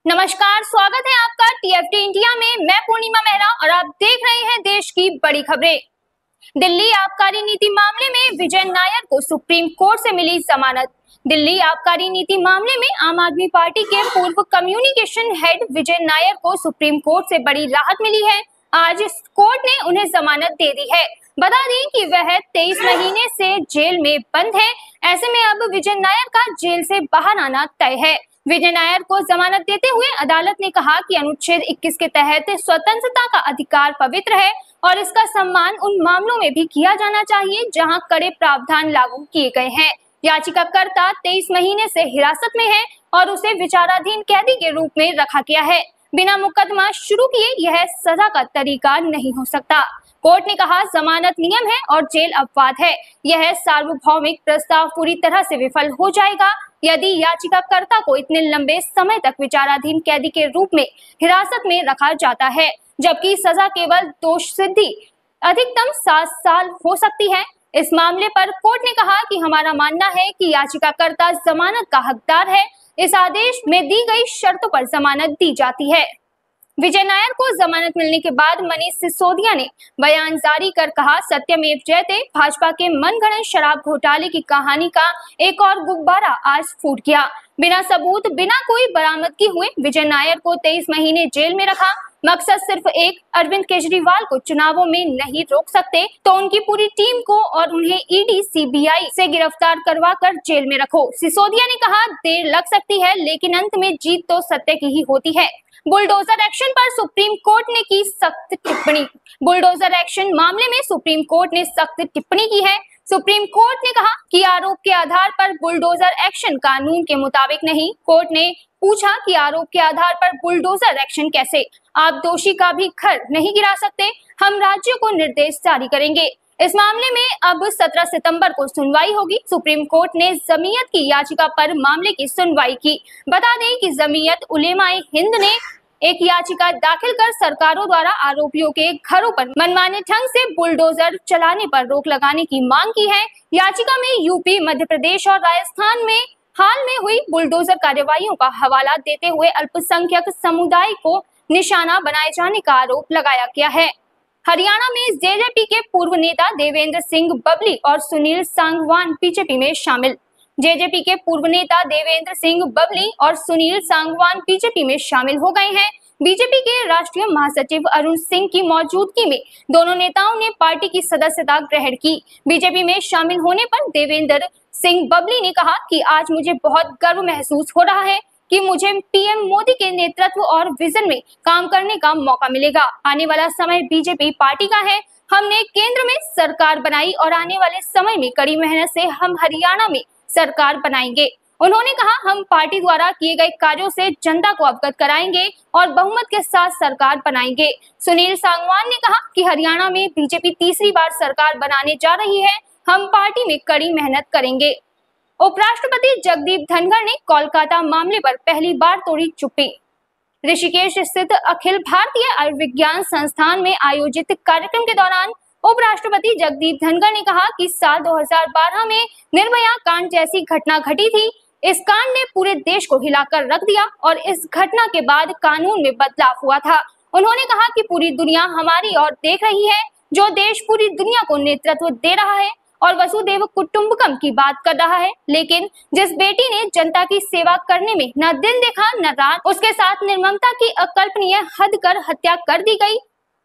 नमस्कार, स्वागत है आपका टीएफटी इंडिया में। मैं पूर्णिमा मेहरा और आप देख रहे हैं देश की बड़ी खबरें। दिल्ली आबकारी नीति मामले में विजय नायर को सुप्रीम कोर्ट से मिली जमानत। दिल्ली आबकारी नीति मामले में आम आदमी पार्टी के पूर्व कम्युनिकेशन हेड विजय नायर को सुप्रीम कोर्ट से बड़ी राहत मिली है। आज कोर्ट ने उन्हें जमानत दे दी है। बता दें कि वह 23 महीने से जेल में बंद है। ऐसे में अब विजय नायर का जेल से बाहर आना तय है। विजय नायर को जमानत देते हुए अदालत ने कहा कि अनुच्छेद 21 के तहत स्वतंत्रता का अधिकार पवित्र है और इसका सम्मान उन मामलों में भी किया जाना चाहिए जहां कड़े प्रावधान लागू किए गए हैं। याचिकाकर्ता 23 महीने से हिरासत में है और उसे विचाराधीन कैदी के रूप में रखा गया है। बिना मुकदमा शुरू किए यह सजा का तरीका नहीं हो सकता। कोर्ट ने कहा, जमानत नियम है और जेल अपवाद है। यह सार्वभौमिक प्रस्ताव पूरी तरह से विफल हो जाएगा यदि याचिकाकर्ता को इतने लंबे समय तक विचाराधीन कैदी के रूप में हिरासत में रखा जाता है, जबकि सजा केवल दोष सिद्धि अधिकतम 7 साल हो सकती है। इस मामले पर कोर्ट ने कहा कि हमारा मानना है कि याचिकाकर्ता जमानत का हकदार है। इस आदेश में दी गई शर्तों पर जमानत दी जाती है। विजय नायर को जमानत मिलने के बाद मनीष सिसोदिया ने बयान जारी कर कहा, सत्यमेव जयते, भाजपा के मनगढ़ंत शराब घोटाले की कहानी का एक और गुब्बारा आज फूट गया। बिना सबूत, बिना कोई बरामदगी हुए विजय नायर को 23 महीने जेल में रखा। मकसद सिर्फ एक, अरविंद केजरीवाल को चुनावों में नहीं रोक सकते तो उनकी पूरी टीम को और उन्हें ईडी सीबीआई से गिरफ्तार करवा कर जेल में रखो। सिसोदिया ने कहा, देर लग सकती है लेकिन अंत में जीत तो सत्य की ही होती है। बुलडोजर एक्शन पर सुप्रीम कोर्ट ने की सख्त टिप्पणी। बुलडोजर एक्शन मामले में सुप्रीम कोर्ट ने सख्त टिप्पणी की है। सुप्रीम कोर्ट ने कहा कि आरोप के आधार पर बुलडोजर एक्शन कानून के मुताबिक नहीं। कोर्ट ने पूछा कि आरोप के आधार पर बुलडोजर एक्शन कैसे? आप दोषी का भी घर नहीं गिरा सकते। हम राज्यों को निर्देश जारी करेंगे। इस मामले में अब 17 सितंबर को सुनवाई होगी। सुप्रीम कोर्ट ने जमीयत की याचिका पर मामले की सुनवाई की। बता दें कि जमीयत उलेमाए हिंद ने एक याचिका दाखिल कर सरकारों द्वारा आरोपियों के घरों पर मनमाने ढंग से बुलडोजर चलाने पर रोक लगाने की मांग की है। याचिका में यूपी, मध्य प्रदेश और राजस्थान में हाल में हुई बुलडोजर कार्यवाहियों का हवाला देते हुए अल्पसंख्यक समुदाय को निशाना बनाए जाने का आरोप लगाया गया है। हरियाणा में जेजेपी के पूर्व नेता देवेंद्र सिंह बबली और सुनील सांगवान बीजेपी में शामिल। जेजेपी के पूर्व नेता देवेंद्र सिंह बबली और सुनील सांगवान बीजेपी में शामिल हो गए हैं। बीजेपी के राष्ट्रीय महासचिव अरुण सिंह की मौजूदगी में दोनों नेताओं ने पार्टी की सदस्यता ग्रहण की। बीजेपी में शामिल होने पर देवेंद्र सिंह बबली ने कहा कि आज मुझे बहुत गर्व महसूस हो रहा है कि मुझे पीएम मोदी के नेतृत्व और विजन में काम करने का मौका मिलेगा। आने वाला समय बीजेपी पार्टी का है। हमने केंद्र में सरकार बनाई और आने वाले समय में कड़ी मेहनत से हम हरियाणा में सरकार बनाएंगे। उन्होंने कहा, हम पार्टी द्वारा किए गए कार्यों से जनता को अवगत कराएंगे और बहुमत के साथ सरकार बनाएंगे। सुनील सांगवान ने कहा कि हरियाणा में बीजेपी तीसरी बार सरकार बनाने जा रही है। हम पार्टी में कड़ी मेहनत करेंगे। उपराष्ट्रपति जगदीप धनखड़ ने कोलकाता मामले पर पहली बार तोड़ी चुप्पी। ऋषिकेश स्थित अखिल भारतीय आयुर्विज्ञान संस्थान में आयोजित कार्यक्रम के दौरान उपराष्ट्रपति जगदीप धनखड़ ने कहा कि साल 2012 में निर्भया कांड जैसी घटना घटी थी। इस कांड ने पूरे देश को हिलाकर रख दिया और इस घटना के बाद कानून में बदलाव हुआ था। उन्होंने कहा कि पूरी दुनिया हमारी ओर देख रही है। जो देश पूरी दुनिया को नेतृत्व दे रहा है और वसुदेव कुटुंबकम की बात कर रहा है, लेकिन जिस बेटी ने जनता की सेवा करने में न दिन देखा न रात, उसके साथ निर्ममता की अकल्पनीय हद कर हत्या कर दी गई।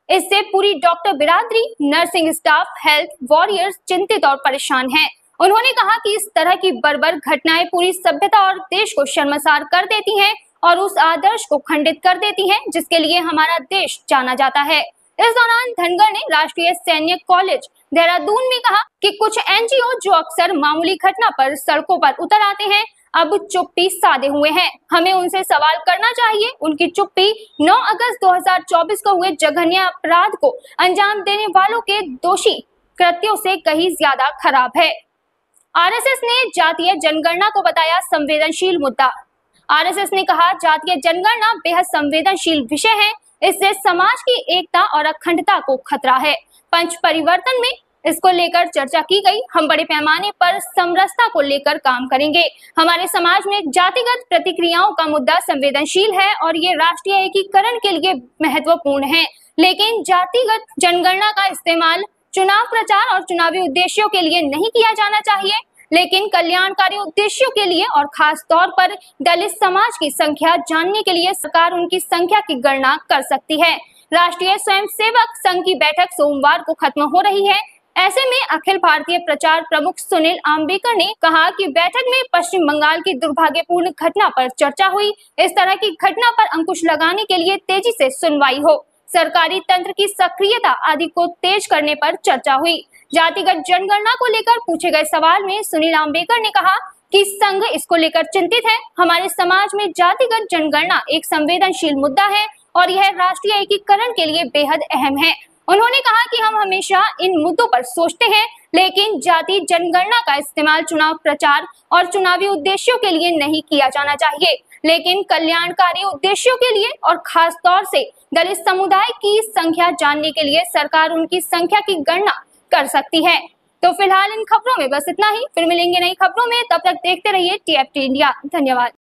इससे पूरी डॉक्टर बिरादरी, नर्सिंग स्टाफ, हेल्थ वॉरियर्स चिंतित और परेशान हैं। उन्होंने कहा कि इस तरह की बर्बर घटनाएं पूरी सभ्यता और देश को शर्मसार कर देती हैं और उस आदर्श को खंडित कर देती हैं जिसके लिए हमारा देश जाना जाता है। इस दौरान धनखड़ ने राष्ट्रीय सैन्य कॉलेज देहरादून में कहा कि कुछ एनजीओ जो अक्सर मामूली घटना पर सड़कों पर उतर आते हैं, अब चुप्पी साधे हुए हैं। हमें उनसे सवाल करना चाहिए। उनकी चुप्पी 9 अगस्त 2024 को हुए जघन्य अपराध को अंजाम देने वालों के दोषी कृत्यों से कहीं ज्यादा खराब है। आरएसएस ने जातीय जनगणना को बताया संवेदनशील मुद्दा। आरएसएस ने कहा, जातीय जनगणना बेहद संवेदनशील विषय है। इससे समाज की एकता और अखंडता को खतरा है। पंच परिवर्तन में इसको लेकर चर्चा की गई। हम बड़े पैमाने पर समरसता को लेकर काम करेंगे। हमारे समाज में जातिगत प्रतिक्रियाओं का मुद्दा संवेदनशील है और ये राष्ट्रीय एकीकरण के लिए महत्वपूर्ण है, लेकिन जातिगत जनगणना का इस्तेमाल चुनाव प्रचार और चुनावी उद्देश्यों के लिए नहीं किया जाना चाहिए, लेकिन कल्याणकारी उद्देश्यों के लिए और खास तौर पर दलित समाज की संख्या जानने के लिए सरकार उनकी संख्या की गणना कर सकती है। राष्ट्रीय स्वयंसेवक संघ की बैठक सोमवार को खत्म हो रही है। ऐसे में अखिल भारतीय प्रचार प्रमुख सुनील आम्बेकर ने कहा कि बैठक में पश्चिम बंगाल की दुर्भाग्यपूर्ण घटना पर चर्चा हुई। इस तरह की घटना पर अंकुश लगाने के लिए तेजी से सुनवाई हो, सरकारी तंत्र की सक्रियता आदि को तेज करने पर चर्चा हुई। जातिगत जनगणना को लेकर पूछे गए सवाल में सुनील आम्बेकर ने कहा कि संघ इसको लेकर चिंतित है। हमारे समाज में जातिगत जनगणना एक संवेदनशील मुद्दा है और यह राष्ट्रीय एकीकरण के लिए बेहद अहम है। उन्होंने कहा कि हम हमेशा इन मुद्दों पर सोचते हैं, लेकिन जाति जनगणना का इस्तेमाल चुनाव प्रचार और चुनावी उद्देश्यों के लिए नहीं किया जाना चाहिए, लेकिन कल्याणकारी उद्देश्यों के लिए और खास तौर से दलित समुदाय की संख्या जानने के लिए सरकार उनकी संख्या की गणना कर सकती है। तो फिलहाल इन खबरों में बस इतना ही। फिर मिलेंगे नई खबरों में, तब तक देखते रहिए TFT इंडिया। धन्यवाद।